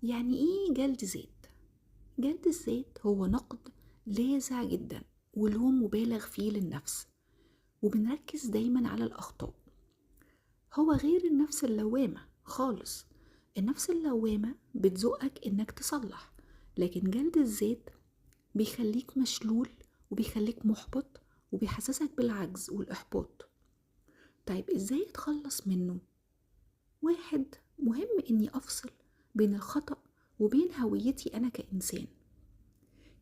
يعني ايه جلد ذات؟ جلد الذات هو نقد لاذع جدا ولوم مبالغ فيه للنفس، وبنركز دايما على الأخطاء. هو غير النفس اللوامة خالص. النفس اللوامة بتزقك انك تصلح، لكن جلد الذات بيخليك مشلول وبيخليك محبط وبيحسسك بالعجز والإحباط. طيب ازاي اتخلص منه؟ واحد، مهم اني افصل بين الخطأ وبين هويتي انا كإنسان.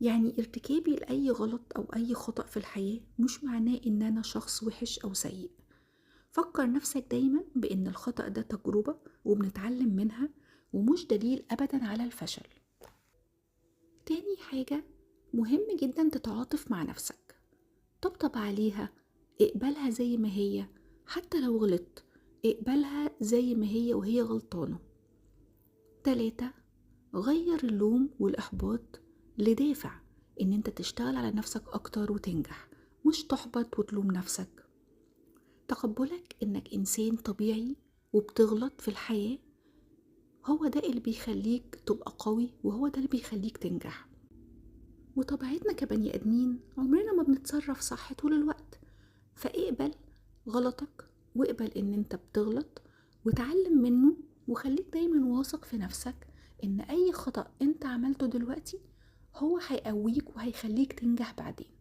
يعني ارتكابي لأي غلط أو أي خطأ في الحياة مش معناه إن أنا شخص وحش أو سيء. فكر نفسك دايما بإن الخطأ ده تجربة وبنتعلم منها، ومش دليل أبدا على الفشل. تاني حاجة، مهم جدا تتعاطف مع نفسك، طبطب عليها، اقبلها زي ما هي. حتى لو غلطت اقبلها زي ما هي وهي غلطانة. 3، غير اللوم والإحباط لدافع إن أنت تشتغل على نفسك أكتر وتنجح، مش تحبط وتلوم نفسك. تقبلك إنك إنسان طبيعي وبتغلط في الحياة هو ده اللي بيخليك تبقى قوي، وهو ده اللي بيخليك تنجح. وطبيعتنا كبني آدمين عمرنا ما بنتصرف صح طول الوقت، فاقبل غلطك واقبل إن أنت بتغلط وتعلم منه، وخليك دايما واثق في نفسك إن أي خطأ أنت عملته دلوقتي هو هيقويك وهيخليك تنجح بعدين.